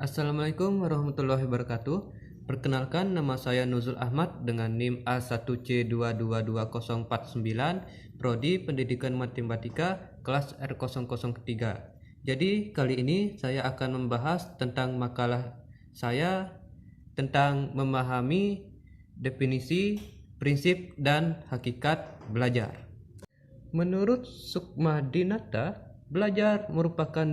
Assalamualaikum warahmatullahi wabarakatuh. Perkenalkan, nama saya Nuzul Ahmad dengan NIM A1C222049, Prodi Pendidikan Matematika kelas R003. Jadi kali ini saya akan membahas tentang makalah saya tentang memahami definisi, prinsip, dan hakikat belajar. Menurut Sukmadinata, belajar merupakan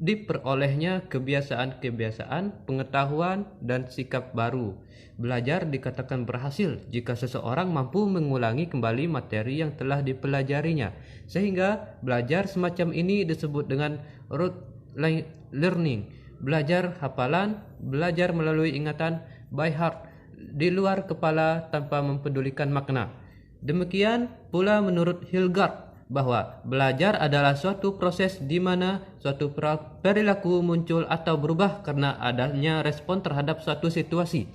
diperolehnya kebiasaan-kebiasaan, pengetahuan, dan sikap baru. Belajar dikatakan berhasil jika seseorang mampu mengulangi kembali materi yang telah dipelajarinya, sehingga belajar semacam ini disebut dengan rote learning, belajar hafalan, belajar melalui ingatan, by heart, di luar kepala tanpa mempedulikan makna. Demikian pula menurut Hilgard, bahwa belajar adalah suatu proses di mana suatu perilaku muncul atau berubah karena adanya respon terhadap suatu situasi.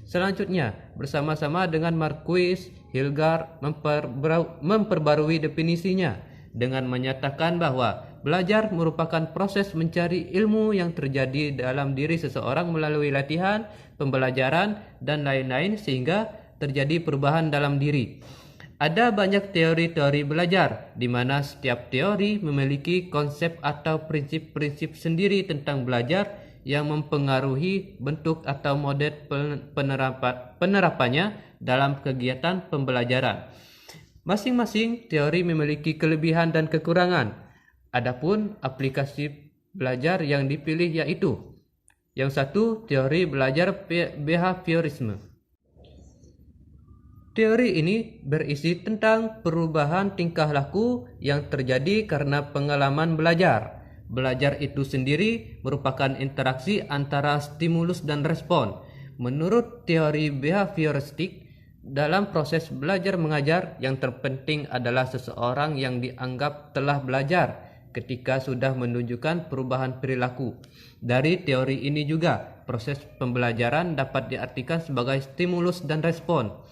Selanjutnya, bersama-sama dengan Marquis, Hilgard memperbarui definisinya dengan menyatakan bahwa belajar merupakan proses mencari ilmu yang terjadi dalam diri seseorang melalui latihan, pembelajaran, dan lain-lain sehingga terjadi perubahan dalam diri. Ada banyak teori-teori belajar, di mana setiap teori memiliki konsep atau prinsip-prinsip sendiri tentang belajar yang mempengaruhi bentuk atau model penerapannya dalam kegiatan pembelajaran. Masing-masing teori memiliki kelebihan dan kekurangan. Adapun aplikasi belajar yang dipilih yaitu: yang satu, teori belajar behaviorisme. Teori ini berisi tentang perubahan tingkah laku yang terjadi karena pengalaman belajar. Belajar itu sendiri merupakan interaksi antara stimulus dan respon. Menurut teori behavioristik, dalam proses belajar mengajar, yang terpenting adalah seseorang yang dianggap telah belajar ketika sudah menunjukkan perubahan perilaku. Dari teori ini juga, proses pembelajaran dapat diartikan sebagai stimulus dan respon.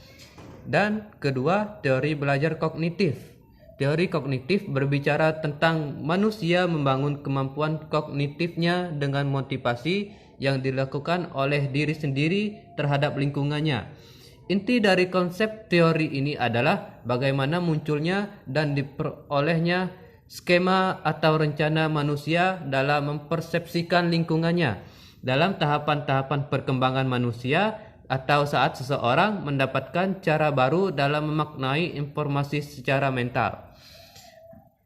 Dan kedua, teori belajar kognitif. Teori kognitif berbicara tentang manusia membangun kemampuan kognitifnya dengan motivasi yang dilakukan oleh diri sendiri terhadap lingkungannya. Inti dari konsep teori ini adalah bagaimana munculnya dan diperolehnya skema atau rencana manusia dalam mempersepsikan lingkungannya dalam tahapan-tahapan perkembangan manusia, atau saat seseorang mendapatkan cara baru dalam memaknai informasi secara mental.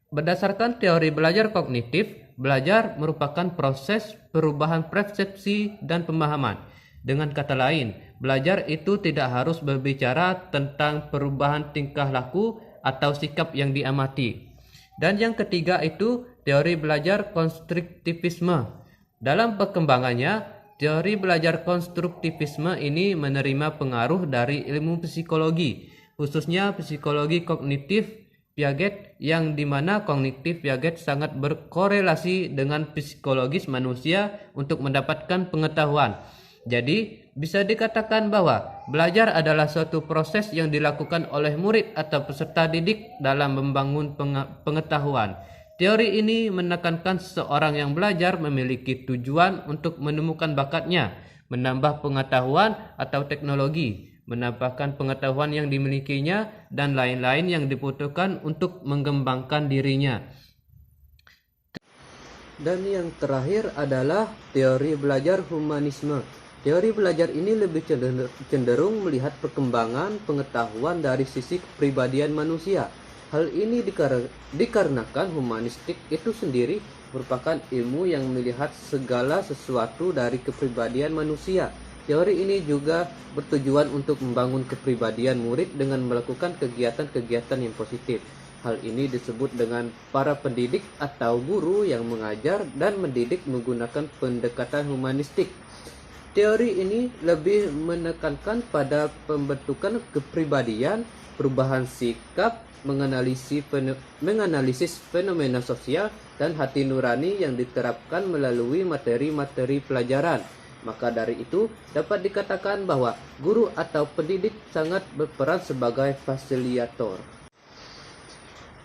Berdasarkan teori belajar kognitif, belajar merupakan proses perubahan persepsi dan pemahaman. Dengan kata lain, belajar itu tidak harus berbicara tentang perubahan tingkah laku atau sikap yang diamati. Dan yang ketiga itu teori belajar konstruktivisme. Dalam perkembangannya, teori belajar konstruktivisme ini menerima pengaruh dari ilmu psikologi, khususnya psikologi kognitif Piaget, yang dimana kognitif Piaget sangat berkorelasi dengan psikologis manusia untuk mendapatkan pengetahuan. Jadi, bisa dikatakan bahwa belajar adalah suatu proses yang dilakukan oleh murid atau peserta didik dalam membangun pengetahuan. Teori ini menekankan seseorang yang belajar memiliki tujuan untuk menemukan bakatnya, menambah pengetahuan atau teknologi, menambahkan pengetahuan yang dimilikinya, dan lain-lain yang dibutuhkan untuk mengembangkan dirinya. Dan yang terakhir adalah teori belajar humanisme. Teori belajar ini lebih cenderung melihat perkembangan pengetahuan dari sisi kepribadian manusia. Hal ini dikarenakan humanistik itu sendiri merupakan ilmu yang melihat segala sesuatu dari kepribadian manusia. Teori ini juga bertujuan untuk membangun kepribadian murid dengan melakukan kegiatan-kegiatan yang positif. Hal ini disebut dengan para pendidik atau guru yang mengajar dan mendidik menggunakan pendekatan humanistik. Teori ini lebih menekankan pada pembentukan kepribadian, perubahan sikap, menganalisis fenomena sosial, dan hati nurani yang diterapkan melalui materi-materi pelajaran. Maka dari itu dapat dikatakan bahwa guru atau pendidik sangat berperan sebagai fasilitator.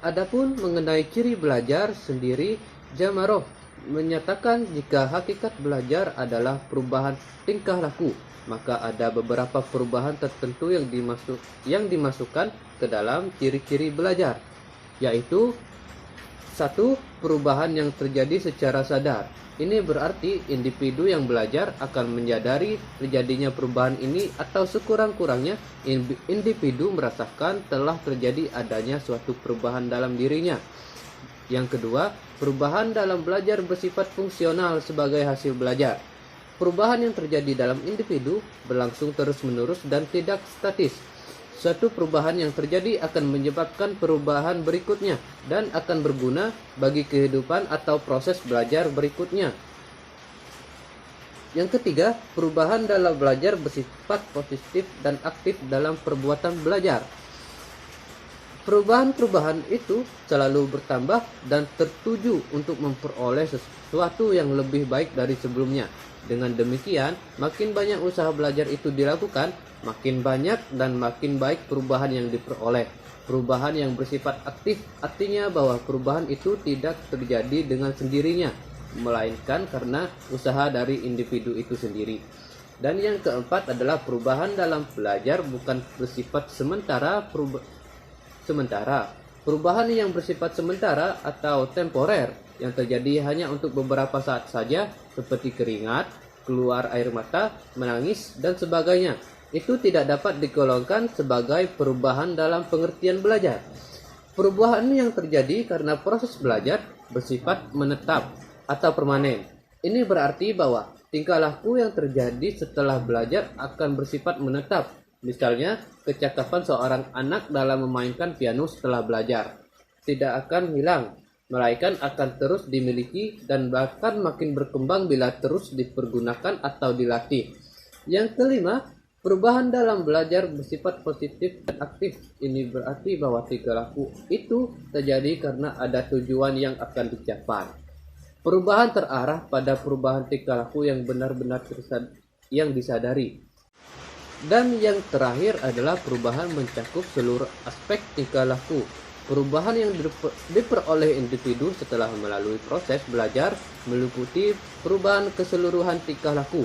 Adapun mengenai ciri belajar sendiri, Jamaroh menyatakan jika hakikat belajar adalah perubahan tingkah laku, maka ada beberapa perubahan tertentu yang dimasukkan ke dalam ciri-ciri belajar, yaitu satu, perubahan yang terjadi secara sadar. Ini berarti individu yang belajar akan menyadari terjadinya perubahan ini atau sekurang-kurangnya individu merasakan telah terjadi adanya suatu perubahan dalam dirinya. Yang kedua, perubahan dalam belajar bersifat fungsional sebagai hasil belajar. Perubahan yang terjadi dalam individu berlangsung terus-menerus dan tidak statis. Suatu perubahan yang terjadi akan menyebabkan perubahan berikutnya dan akan berguna bagi kehidupan atau proses belajar berikutnya. Yang ketiga, perubahan dalam belajar bersifat positif dan aktif dalam perbuatan belajar. Perubahan-perubahan itu selalu bertambah dan tertuju untuk memperoleh sesuatu yang lebih baik dari sebelumnya. Dengan demikian, makin banyak usaha belajar itu dilakukan, makin banyak dan makin baik perubahan yang diperoleh. Perubahan yang bersifat aktif artinya bahwa perubahan itu tidak terjadi dengan sendirinya, melainkan karena usaha dari individu itu sendiri. Dan yang keempat adalah perubahan dalam belajar bukan bersifat sementara. Perubahan yang bersifat sementara atau temporer yang terjadi hanya untuk beberapa saat saja, seperti keringat, keluar air mata, menangis, dan sebagainya, itu tidak dapat digolongkan sebagai perubahan dalam pengertian belajar. Perubahan yang terjadi karena proses belajar bersifat menetap atau permanen. Ini berarti bahwa tingkah laku yang terjadi setelah belajar akan bersifat menetap. Misalnya, kecakapan seorang anak dalam memainkan piano setelah belajar tidak akan hilang, melainkan akan terus dimiliki dan bahkan makin berkembang bila terus dipergunakan atau dilatih. Yang kelima, perubahan dalam belajar bersifat positif dan aktif. Ini berarti bahwa tingkah laku itu terjadi karena ada tujuan yang akan dicapai. Perubahan terarah pada perubahan tingkah laku yang benar-benar disadari. Dan yang terakhir adalah perubahan mencakup seluruh aspek tingkah laku. Perubahan yang diperoleh individu setelah melalui proses belajar meliputi perubahan keseluruhan tingkah laku.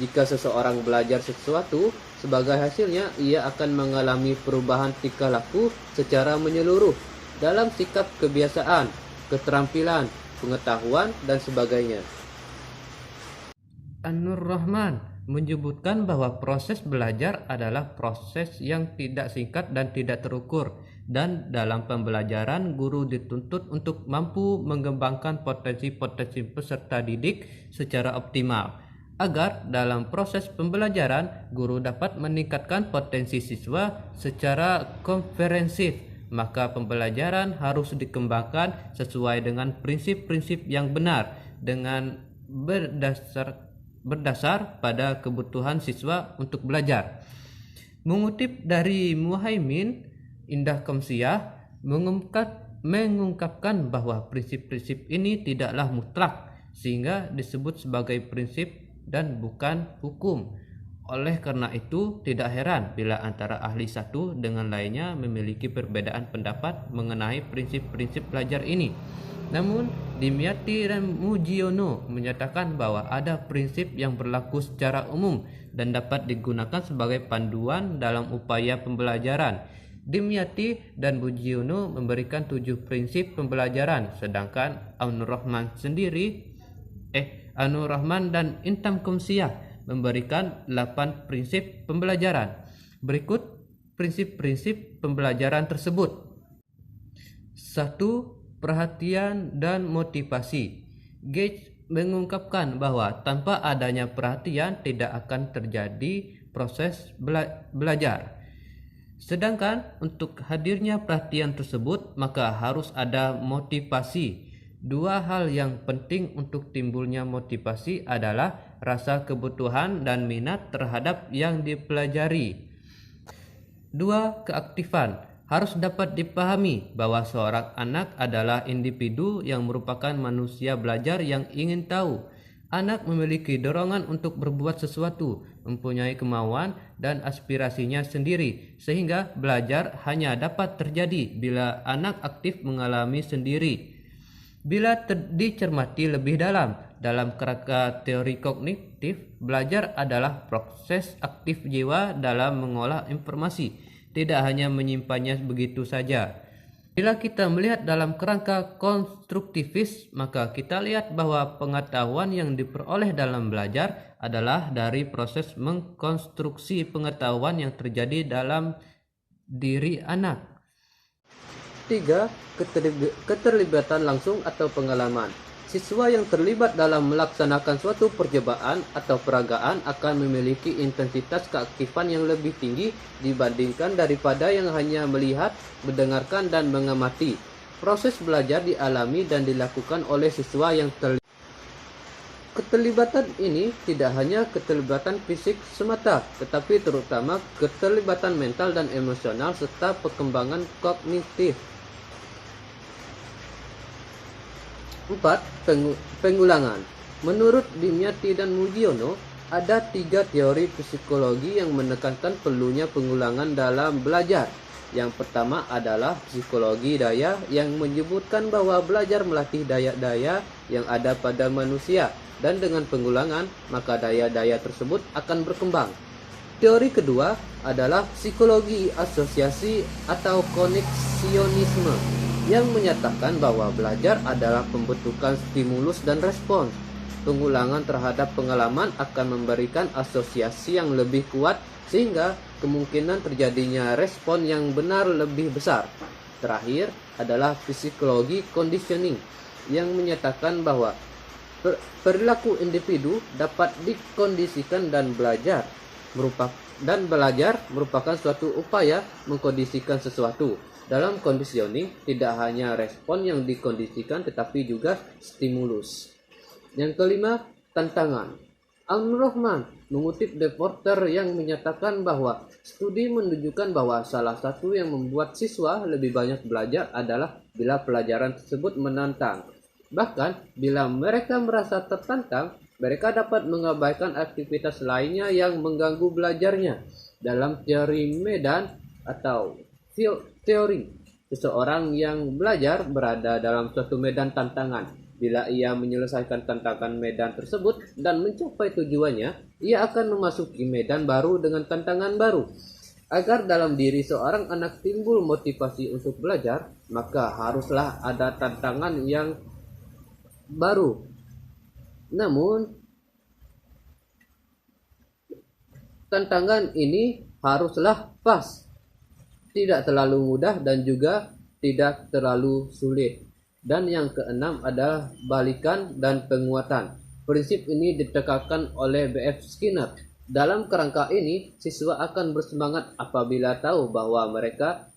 Jika seseorang belajar sesuatu, sebagai hasilnya ia akan mengalami perubahan tingkah laku secara menyeluruh dalam sikap, kebiasaan, keterampilan, pengetahuan, dan sebagainya. An-Nur Rahman menyebutkan bahwa proses belajar adalah proses yang tidak singkat dan tidak terukur, dan dalam pembelajaran guru dituntut untuk mampu mengembangkan potensi-potensi peserta didik secara optimal agar dalam proses pembelajaran guru dapat meningkatkan potensi siswa secara komprehensif. Maka pembelajaran harus dikembangkan sesuai dengan prinsip-prinsip yang benar dengan berdasar pada kebutuhan siswa untuk belajar. Mengutip dari Muhaimin, Indah Qamsiyah mengungkapkan bahwa prinsip-prinsip ini tidaklah mutlak sehingga disebut sebagai prinsip dan bukan hukum. Oleh karena itu, tidak heran bila antara ahli satu dengan lainnya memiliki perbedaan pendapat mengenai prinsip-prinsip belajar ini. Namun, Dimyati dan Mujiono menyatakan bahwa ada prinsip yang berlaku secara umum dan dapat digunakan sebagai panduan dalam upaya pembelajaran. Dimyati dan Mujiono memberikan 7 prinsip pembelajaran, sedangkan An-Nur Rahman dan Indah Qamsiyah memberikan 8 prinsip pembelajaran. Berikut prinsip-prinsip pembelajaran tersebut. 1. Perhatian dan motivasi. Gage mengungkapkan bahwa tanpa adanya perhatian tidak akan terjadi proses belajar. Sedangkan untuk hadirnya perhatian tersebut maka harus ada motivasi. 2 hal yang penting untuk timbulnya motivasi adalah rasa kebutuhan dan minat terhadap yang dipelajari. 2. Keaktifan. Harus dapat dipahami bahwa seorang anak adalah individu yang merupakan manusia belajar yang ingin tahu. Anak memiliki dorongan untuk berbuat sesuatu, mempunyai kemauan dan aspirasinya sendiri, sehingga belajar hanya dapat terjadi bila anak aktif mengalami sendiri. Bila dicermati lebih dalam kerangka teori kognitif, belajar adalah proses aktif jiwa dalam mengolah informasi, tidak hanya menyimpannya begitu saja. Bila kita melihat dalam kerangka konstruktivis, maka kita lihat bahwa pengetahuan yang diperoleh dalam belajar adalah dari proses mengkonstruksi pengetahuan yang terjadi dalam diri anak. 3. Keterlibatan langsung atau pengalaman. Siswa yang terlibat dalam melaksanakan suatu percobaan atau peragaan akan memiliki intensitas keaktifan yang lebih tinggi dibandingkan daripada yang hanya melihat, mendengarkan, dan mengamati. Proses belajar dialami dan dilakukan oleh siswa yang terlibat. Keterlibatan ini tidak hanya keterlibatan fisik semata, tetapi terutama keterlibatan mental dan emosional serta perkembangan kognitif. 4. Pengulangan. Menurut Dimyati dan Mugiono, ada 3 teori psikologi yang menekankan perlunya pengulangan dalam belajar. Yang pertama adalah psikologi daya yang menyebutkan bahwa belajar melatih daya-daya yang ada pada manusia, dan dengan pengulangan maka daya-daya tersebut akan berkembang. Teori kedua adalah psikologi asosiasi atau koneksionisme yang menyatakan bahwa belajar adalah pembentukan stimulus dan respons. Pengulangan terhadap pengalaman akan memberikan asosiasi yang lebih kuat sehingga kemungkinan terjadinya respon yang benar lebih besar. Terakhir adalah psikologi conditioning yang menyatakan bahwa perilaku individu dapat dikondisikan dan belajar merupakan suatu upaya mengkondisikan sesuatu. Dalam conditioning, tidak hanya respon yang dikondisikan tetapi juga stimulus. Yang kelima, tantangan. Al-Rahman mengutip Deporter yang menyatakan bahwa studi menunjukkan bahwa salah satu yang membuat siswa lebih banyak belajar adalah bila pelajaran tersebut menantang. Bahkan, bila mereka merasa tertantang, mereka dapat mengabaikan aktivitas lainnya yang mengganggu belajarnya. Dalam teori medan atau teori, seseorang yang belajar berada dalam suatu medan tantangan. Bila ia menyelesaikan tantangan medan tersebut dan mencapai tujuannya, ia akan memasuki medan baru dengan tantangan baru. Agar dalam diri seorang anak timbul motivasi untuk belajar, maka haruslah ada tantangan yang baru. Namun, tantangan ini haruslah pas, tidak terlalu mudah dan juga tidak terlalu sulit. Dan yang keenam adalah balikan dan penguatan. Prinsip ini ditekankan oleh B.F. Skinner. Dalam kerangka ini, siswa akan bersemangat apabila tahu bahwa mereka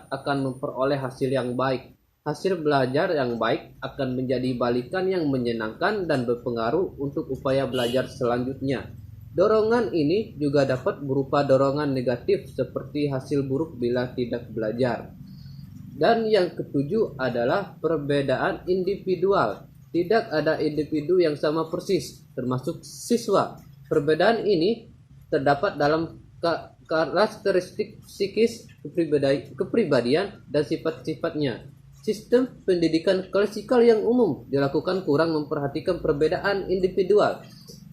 akan memperoleh hasil yang baik. Hasil belajar yang baik akan menjadi balikan yang menyenangkan dan berpengaruh untuk upaya belajar selanjutnya. Dorongan ini juga dapat berupa dorongan negatif seperti hasil buruk bila tidak belajar. Dan yang ketujuh adalah perbedaan individual. Tidak ada individu yang sama persis, termasuk siswa. Perbedaan ini terdapat dalam karakteristik psikis, kepribadian, dan sifat-sifatnya. Sistem pendidikan klasikal yang umum dilakukan kurang memperhatikan perbedaan individual.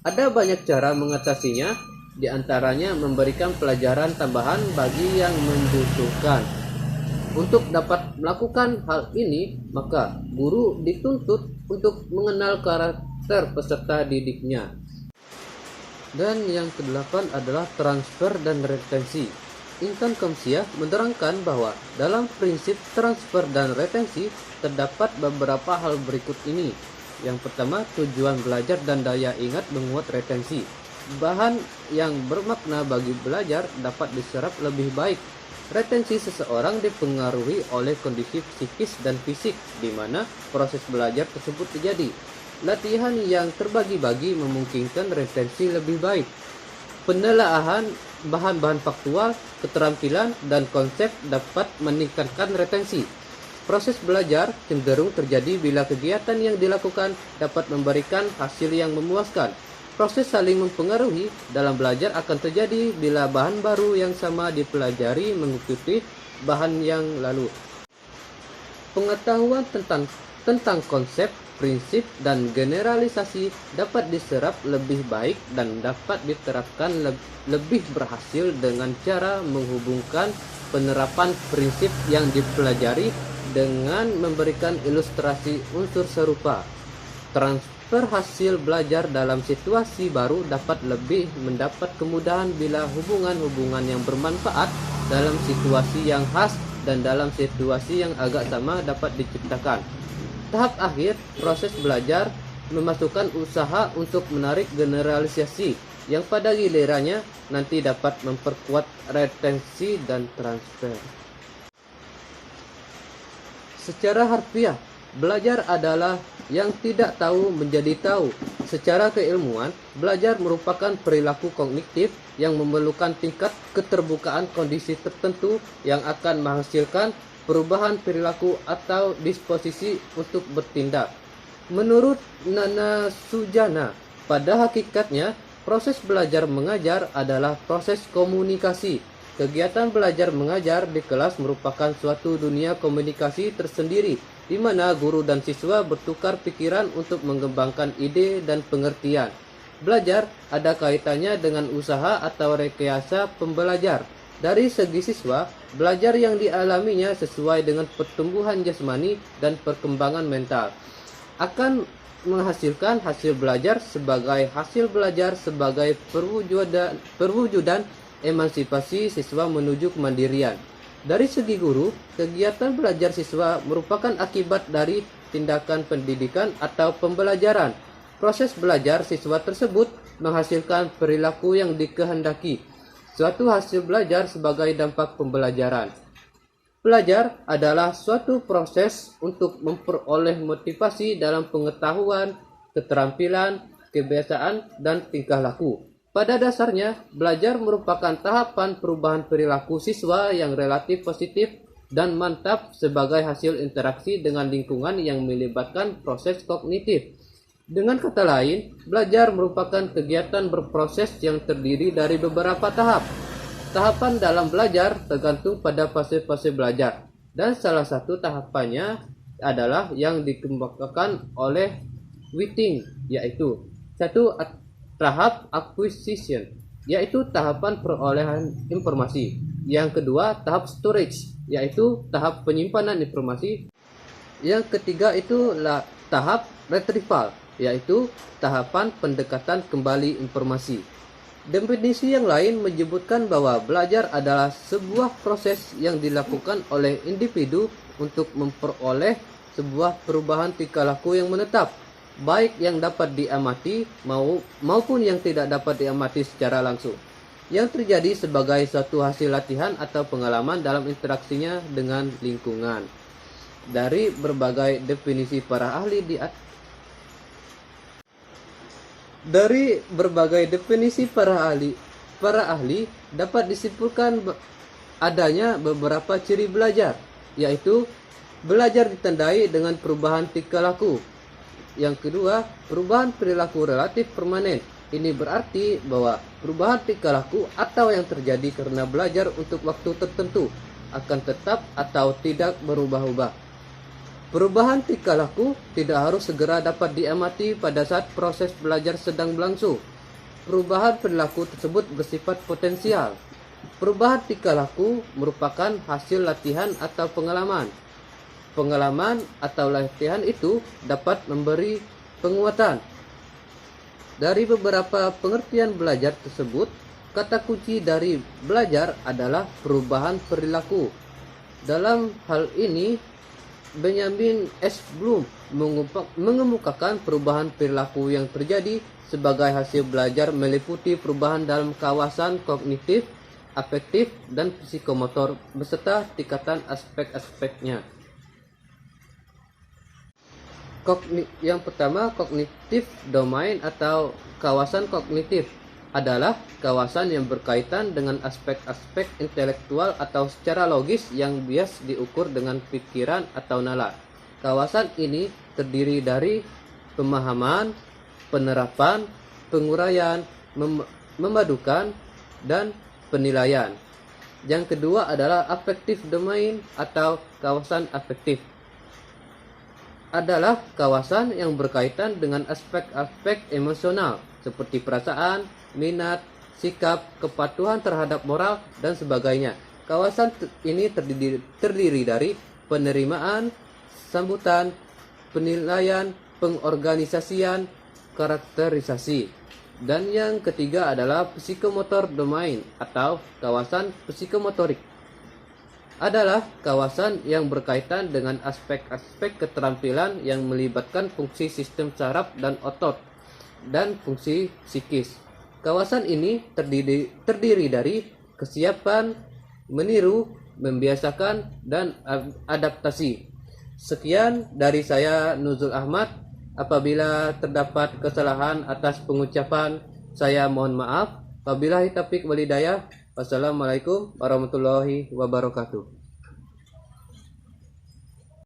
Ada banyak cara mengatasinya, di antaranya memberikan pelajaran tambahan bagi yang membutuhkan. Untuk dapat melakukan hal ini, maka guru dituntut untuk mengenal karakter peserta didiknya. Dan yang kedelapan adalah transfer dan retensi. Intan Kamsiah menerangkan bahwa dalam prinsip transfer dan retensi terdapat beberapa hal berikut ini. Yang pertama, tujuan belajar dan daya ingat menguat retensi. Bahan yang bermakna bagi belajar dapat diserap lebih baik. Retensi seseorang dipengaruhi oleh kondisi psikis dan fisik di mana proses belajar tersebut terjadi. Latihan yang terbagi-bagi memungkinkan retensi lebih baik. Penelaahan bahan-bahan faktual, keterampilan, dan konsep dapat meningkatkan retensi. Proses belajar cenderung terjadi bila kegiatan yang dilakukan dapat memberikan hasil yang memuaskan. Proses saling mempengaruhi dalam belajar akan terjadi bila bahan baru yang sama dipelajari mengikuti bahan yang lalu. Pengetahuan tentang tentang konsep, prinsip, dan generalisasi dapat diserap lebih baik dan dapat diterapkan lebih berhasil dengan cara menghubungkan penerapan prinsip yang dipelajari dengan memberikan ilustrasi unsur serupa. Transfer hasil belajar dalam situasi baru dapat lebih mendapat kemudahan bila hubungan-hubungan yang bermanfaat dalam situasi yang khas dan dalam situasi yang agak sama dapat diciptakan. Tahap akhir proses belajar memasukkan usaha untuk menarik generalisasi yang pada gilirannya nanti dapat memperkuat retensi dan transfer. Secara harfiah, belajar adalah yang tidak tahu menjadi tahu. Secara keilmuan, belajar merupakan perilaku kognitif yang memerlukan tingkat keterbukaan kondisi tertentu yang akan menghasilkan perubahan perilaku atau disposisi untuk bertindak. Menurut Nana Sujana, pada hakikatnya, proses belajar mengajar adalah proses komunikasi. Kegiatan belajar mengajar di kelas merupakan suatu dunia komunikasi tersendiri, di mana guru dan siswa bertukar pikiran untuk mengembangkan ide dan pengertian. Belajar ada kaitannya dengan usaha atau rekayasa pembelajar. Dari segi siswa, belajar yang dialaminya sesuai dengan pertumbuhan jasmani dan perkembangan mental akan menghasilkan hasil belajar sebagai perwujudan emansipasi siswa menuju kemandirian. Dari segi guru, kegiatan belajar siswa merupakan akibat dari tindakan pendidikan atau pembelajaran. Proses belajar siswa tersebut menghasilkan perilaku yang dikehendaki. Suatu hasil belajar sebagai dampak pembelajaran. Belajar adalah suatu proses untuk memperoleh motivasi dalam pengetahuan, keterampilan, kebiasaan, dan tingkah laku. Pada dasarnya, belajar merupakan tahapan perubahan perilaku siswa yang relatif positif dan mantap sebagai hasil interaksi dengan lingkungan yang melibatkan proses kognitif. Dengan kata lain, belajar merupakan kegiatan berproses yang terdiri dari beberapa tahap. Tahapan dalam belajar tergantung pada fase-fase belajar, dan salah satu tahapannya adalah yang dikemukakan oleh Whiting, yaitu tahap acquisition, yaitu tahapan perolehan informasi. Yang kedua, tahap storage, yaitu tahap penyimpanan informasi. Yang ketiga itulah tahap retrieval, yaitu tahapan pendekatan kembali informasi. Definisi yang lain menyebutkan bahwa belajar adalah sebuah proses yang dilakukan oleh individu untuk memperoleh sebuah perubahan tingkah laku yang menetap, baik yang dapat diamati maupun yang tidak dapat diamati secara langsung, yang terjadi sebagai suatu hasil latihan atau pengalaman dalam interaksinya dengan lingkungan. Dari berbagai definisi para ahli para ahli dapat disimpulkan adanya beberapa ciri belajar, yaitu belajar ditandai dengan perubahan tingkah laku. Yang kedua, perubahan perilaku relatif permanen. Ini berarti bahwa perubahan tingkah laku atau yang terjadi karena belajar untuk waktu tertentu akan tetap atau tidak berubah-ubah. Perubahan tingkah laku tidak harus segera dapat diamati pada saat proses belajar sedang berlangsung. Perubahan perilaku tersebut bersifat potensial. Perubahan tingkah laku merupakan hasil latihan atau pengalaman. Pengalaman atau latihan itu dapat memberi penguatan. Dari beberapa pengertian belajar tersebut, kata kunci dari belajar adalah perubahan perilaku. Dalam hal ini, Benjamin S. Bloom mengemukakan perubahan perilaku yang terjadi sebagai hasil belajar meliputi perubahan dalam kawasan kognitif, afektif, dan psikomotor beserta tingkatan aspek-aspeknya. Yang pertama, kognitif domain atau kawasan kognitif adalah kawasan yang berkaitan dengan aspek-aspek intelektual atau secara logis yang bias diukur dengan pikiran atau nalar. Kawasan ini terdiri dari pemahaman, penerapan, penguraian, memadukan, dan penilaian. Yang kedua adalah affective domain atau kawasan afektif. adalah kawasan yang berkaitan dengan aspek-aspek emosional seperti perasaan, minat, sikap, kepatuhan terhadap moral, dan sebagainya. Kawasan ini terdiri dari penerimaan, sambutan, penilaian, pengorganisasian, karakterisasi. Dan yang ketiga adalah psikomotor domain atau kawasan psikomotorik. Adalah kawasan yang berkaitan dengan aspek-aspek keterampilan yang melibatkan fungsi sistem saraf dan otot dan fungsi psikis. Kawasan ini terdiri dari kesiapan, meniru, membiasakan, dan adaptasi. Sekian dari saya, Nuzul Ahmad. Apabila terdapat kesalahan atas pengucapan, saya mohon maaf. Wabillahi taufiq wal hidayah. Wassalamualaikum warahmatullahi wabarakatuh.